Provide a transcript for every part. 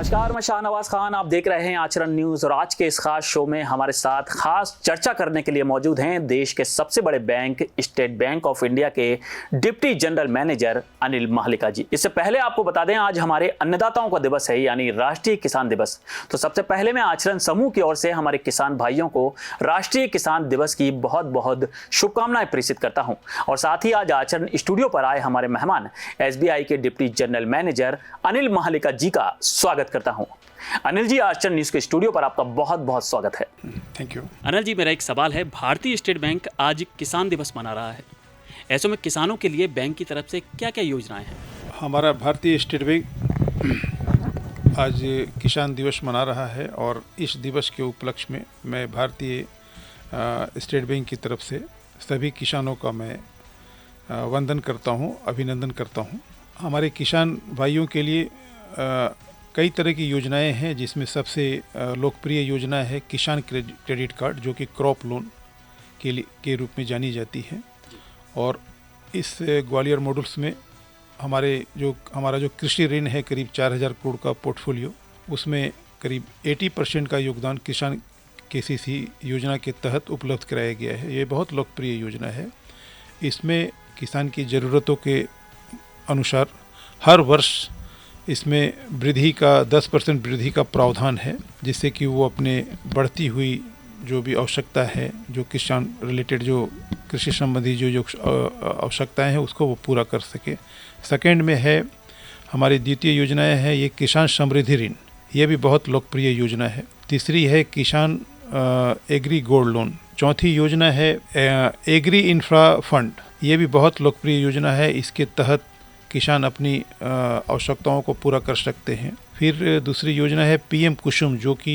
नमस्कार, मैं शाहनवाज खान। आप देख रहे हैं आचरण न्यूज और आज के इस खास शो में हमारे साथ खास चर्चा करने के लिए मौजूद हैं देश के सबसे बड़े bank state bank of India के डिप्टी जनरल मैनेजर अनिल महालिका जी। इससे पहले आपको बता दें, आज हमारे अन्नदाताओं का दिवस है, यानी राष्ट्रीय किसान दिवस। तो सबसे पहले मैं आचरण समूह की ओर से हमारे किसान भाइयों को राष्ट्रीय किसान दिवस की बहुत बहुत शुभकामनाएं प्रेषित करता हूं। और साथ ही आज आचरण स्टूडियो पर आए हमारे मेहमान SBI के डिप्टी जनरल मैनेजर अनिल महालिका जी का स्वागत करता हूं। अनिल जी, आचरण न्यूज के स्टूडियो पर आपका बहुत बहुत स्वागत है। Thank you. अनिल जी, मेरा एक सवाल है। भारतीय स्टेट बैंक आज किसान दिवस मना रहा है, ऐसे में किसानों के लिए बैंक की तरफ से क्या क्या योजनाएं हैं? हमारा भारतीय स्टेट बैंक आज किसान दिवस मना रहा है और इस दिवस के उपलक्ष्य में मैं भारतीय स्टेट बैंक की तरफ से सभी किसानों का मैं वंदन करता हूं, अभिनंदन करता हूं। हमारे किसान भाइयों के लिए कई तरह की योजनाएं हैं, जिसमें सबसे लोकप्रिय योजना है किसान क्रेडिट कार्ड, जो कि क्रॉप लोन के रूप में जानी जाती है। और इस ग्वालियर मॉडल्स में हमारा जो कृषि ऋण है करीब 4000 करोड़ का पोर्टफोलियो, उसमें करीब 80% का योगदान किसान KCC योजना के तहत उपलब्ध कराया गया है। ये बहुत लोकप्रिय योजना है। इसमें किसान की ज़रूरतों के अनुसार हर वर्ष इसमें वृद्धि का 10% वृद्धि का प्रावधान है, जिससे कि वो अपने बढ़ती हुई जो भी आवश्यकता है, जो किसान रिलेटेड जो कृषि संबंधी जो आवश्यकताएं हैं, उसको वो पूरा कर सके। सेकेंड में है हमारी द्वितीय योजनाएं है ये किसान समृद्धि ऋण, ये भी बहुत लोकप्रिय योजना है। तीसरी है किसान एग्री गोल्ड लोन। चौथी योजना है एग्री इंफ्रा फंड, ये भी बहुत लोकप्रिय योजना है। इसके तहत किसान अपनी आवश्यकताओं को पूरा कर सकते हैं। फिर दूसरी योजना है PM कुसुम, जो कि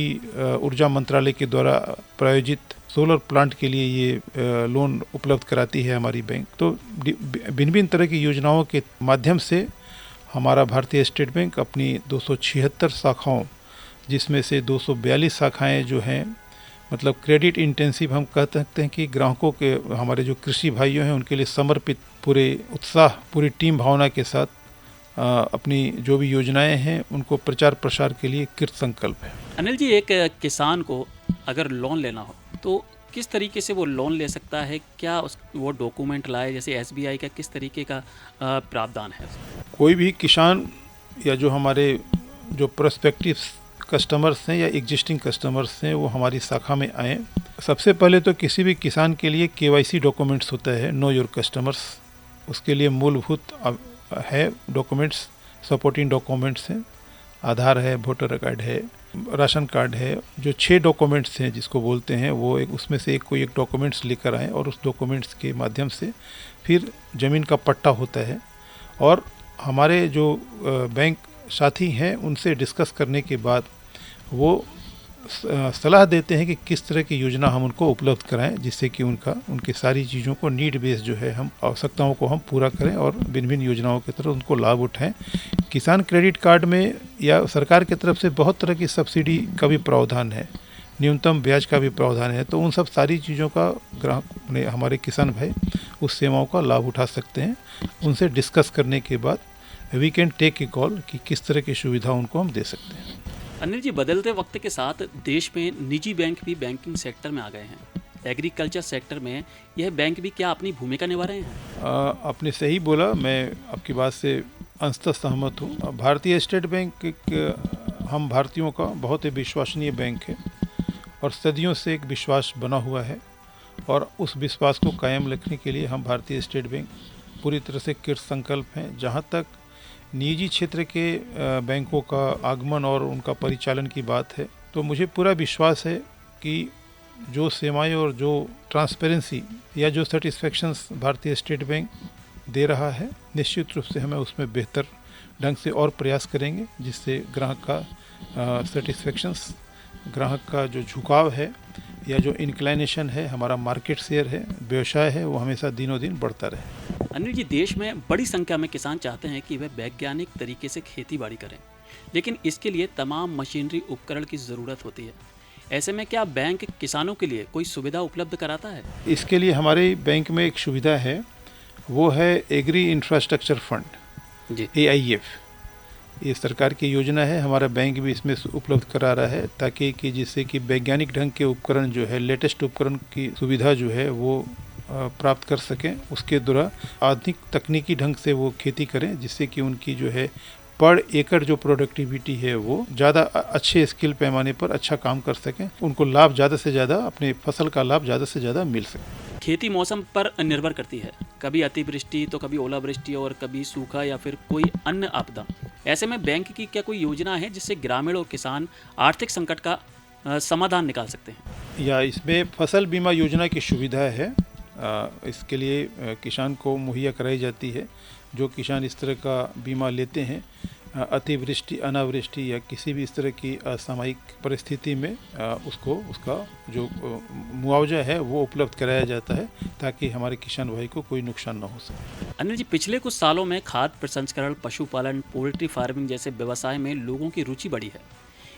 ऊर्जा मंत्रालय के द्वारा प्रायोजित सोलर प्लांट के लिए ये लोन उपलब्ध कराती है हमारी बैंक। तो भिन्न भिन्न तरह की योजनाओं के माध्यम से हमारा भारतीय स्टेट बैंक अपनी 276 शाखाओं, जिसमें से 242 शाखाएँ जो हैं, मतलब क्रेडिट इंटेंसिव हम कह सकते हैं कि ग्राहकों के, हमारे जो कृषि भाइयों हैं उनके लिए समर्पित पूरे उत्साह, पूरी टीम भावना के साथ अपनी जो भी योजनाएं हैं उनको प्रचार प्रसार के लिए कृत संकल्प है। अनिल जी, एक किसान को अगर लोन लेना हो तो किस तरीके से वो लोन ले सकता है? क्या वो डॉक्यूमेंट लाए? जैसे SBI का किस तरीके का प्रावधान है? कोई भी किसान या जो हमारे जो प्रोस्पेक्टिव कस्टमर्स हैं या एग्जिस्टिंग कस्टमर्स हैं, वो हमारी शाखा में आएँ। सबसे पहले तो किसी भी किसान के लिए KYC डॉक्यूमेंट्स होता है, नो योर कस्टमर्स। उसके लिए मूलभूत है डॉक्यूमेंट्स, सपोर्टिंग डॉक्यूमेंट्स हैं, आधार है, वोटर कार्ड है, राशन कार्ड है। जो 6 डॉक्यूमेंट्स हैं जिसको बोलते हैं, वो उसमें से कोई एक डॉक्यूमेंट्स लेकर आएँ और उस डॉक्यूमेंट्स के माध्यम से फिर ज़मीन का पट्टा होता है। और हमारे जो बैंक साथी हैं उनसे डिस्कस करने के बाद वो सलाह देते हैं कि किस तरह की योजना हम उनको उपलब्ध कराएं, जिससे कि उनकी सारी चीज़ों को नीड बेस जो है, हम आवश्यकताओं को हम पूरा करें और भिन्न भिन्न योजनाओं की तरफ उनको लाभ उठाएं। किसान क्रेडिट कार्ड में या सरकार की तरफ से बहुत तरह की सब्सिडी का भी प्रावधान है, न्यूनतम ब्याज का भी प्रावधान है। तो उन सब सारी चीज़ों का ग्राहक ने, हमारे किसान भाई उस सेवाओं का लाभ उठा सकते हैं। उनसे डिस्कस करने के बाद we can take a call कि किस तरह की सुविधा उनको हम दे सकते हैं। अनिल जी, बदलते वक्त के साथ देश में निजी बैंक भी बैंकिंग सेक्टर में आ गए हैं। एग्रीकल्चर सेक्टर में यह बैंक भी क्या अपनी भूमिका निभा रहे हैं? आपने सही बोला, मैं आपकी बात से अंशतः सहमत हूँ। भारतीय स्टेट बैंक हम भारतीयों का बहुत ही विश्वसनीय बैंक है और सदियों से एक विश्वास बना हुआ है, और उस विश्वास को कायम रखने के लिए हम भारतीय स्टेट बैंक पूरी तरह से कृत संकल्प हैं। जहाँ तक निजी क्षेत्र के बैंकों का आगमन और उनका परिचालन की बात है, तो मुझे पूरा विश्वास है कि जो सेवाएं और जो ट्रांसपेरेंसी या जो सेटिस्फेक्शंस भारतीय स्टेट बैंक दे रहा है, निश्चित रूप से हमें उसमें बेहतर ढंग से और प्रयास करेंगे, जिससे ग्राहक का सेटिस्फेक्शंस, ग्राहक का जो झुकाव है या जो इंक्लाइनेशन है, हमारा मार्केट शेयर है, व्यवसाय है, वो हमेशा दिनों दिन बढ़ता रहे। अनिल जी, देश में बड़ी संख्या में किसान चाहते हैं कि वे वैज्ञानिक तरीके से खेती बाड़ी करें, लेकिन इसके लिए तमाम मशीनरी उपकरण की ज़रूरत होती है। ऐसे में क्या बैंक किसानों के लिए कोई सुविधा उपलब्ध कराता है? इसके लिए हमारे बैंक में एक सुविधा है, वो है एग्री इंफ्रास्ट्रक्चर फंड, जी, AIF। ये सरकार की योजना है, हमारा बैंक भी इसमें उपलब्ध करा रहा है ताकि कि जिससे कि वैज्ञानिक ढंग के उपकरण जो है, लेटेस्ट उपकरण की सुविधा जो है वो प्राप्त कर सकें। उसके द्वारा आधुनिक तकनीकी ढंग से वो खेती करें, जिससे कि उनकी जो है पर एकड़ जो प्रोडक्टिविटी है वो ज़्यादा अच्छे स्किल पैमाने पर अच्छा काम कर सकें, उनको लाभ ज़्यादा से ज़्यादा, अपने फसल का लाभ ज़्यादा से ज़्यादा मिल सके। खेती मौसम पर निर्भर करती है, कभी अतिवृष्टि तो कभी ओलावृष्टि और कभी सूखा या फिर कोई अन्य आपदा। ऐसे में बैंक की क्या कोई योजना है जिससे ग्रामीण और किसान आर्थिक संकट का समाधान निकाल सकते हैं? या इसमें फसल बीमा योजना की सुविधा है, इसके लिए किसान को मुहैया कराई जाती है। जो किसान इस तरह का बीमा लेते हैं, अतिवृष्टि, अनावृष्टि या किसी भी इस तरह की असामयिक परिस्थिति में उसको उसका जो मुआवजा है वो उपलब्ध कराया जाता है, ताकि हमारे किसान भाई को कोई नुकसान ना हो सके। अनिल जी, पिछले कुछ सालों में खाद्य प्रसंस्करण, पशुपालन, पोल्ट्री फार्मिंग जैसे व्यवसाय में लोगों की रुचि बढ़ी है।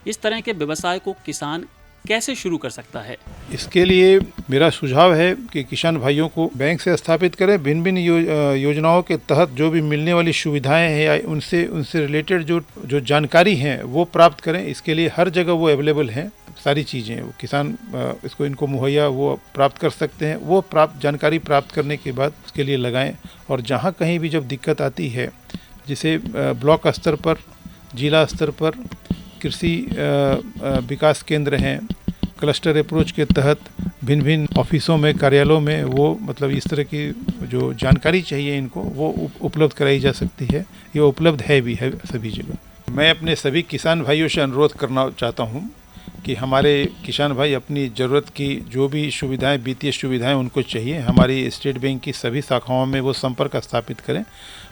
इस तरह के व्यवसाय को किसान कैसे शुरू कर सकता है? इसके लिए मेरा सुझाव है कि किसान भाइयों को बैंक से स्थापित करें। भिन्न भिन्न योजनाओं के तहत जो भी मिलने वाली सुविधाएं हैं या उनसे रिलेटेड जो जानकारी है वो प्राप्त करें। इसके लिए हर जगह वो अवेलेबल हैं, सारी चीज़ें वो किसान इनको मुहैया वो प्राप्त कर सकते हैं। वो जानकारी प्राप्त करने के बाद उसके लिए लगाएं, और जहाँ कहीं भी जब दिक्कत आती है, जिसे ब्लॉक स्तर पर, जिला स्तर पर कृषि विकास केंद्र हैं, क्लस्टर अप्रोच के तहत भिन्न भिन्न ऑफिसों में, कार्यालयों में वो मतलब इस तरह की जो जानकारी चाहिए इनको वो उपलब्ध कराई जा सकती है। ये उपलब्ध है भी है सभी जगह। मैं अपने सभी किसान भाइयों से अनुरोध करना चाहता हूँ कि हमारे किसान भाई अपनी ज़रूरत की जो भी सुविधाएं, वित्तीय सुविधाएं उनको चाहिए, हमारी स्टेट बैंक की सभी शाखाओं में वो संपर्क स्थापित करें।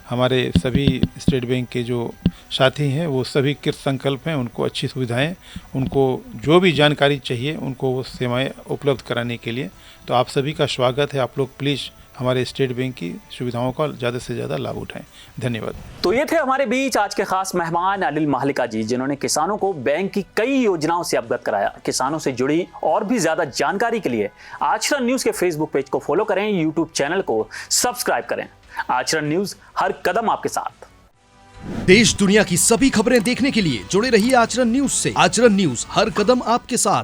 हमारे सभी स्टेट बैंक के जो साथी हैं वो सभी कृत संकल्प हैं, उनको अच्छी सुविधाएं, उनको जो भी जानकारी चाहिए उनको वो सेवाएं उपलब्ध कराने के लिए। तो आप सभी का स्वागत है। आप लोग प्लीज़ हमारे स्टेट बैंक की सुविधाओं का ज़्यादा से ज़्यादा लाभ उठाएं। धन्यवाद। तो ये थे हमारे बीच आज के खास मेहमान अनिल महालिका जी, जिन्होंने किसानों को बैंक की कई योजनाओं से अवगत कराया। किसानों से जुड़ी और भी ज्यादा जानकारी के लिए आचरण न्यूज के फेसबुक पेज को फॉलो करें, यूट्यूब चैनल को सब्सक्राइब करें। आचरण न्यूज, हर कदम आपके साथ। देश दुनिया की सभी खबरें देखने के लिए जुड़े रहिए आचरण न्यूज से। आचरण न्यूज, हर कदम आपके साथ।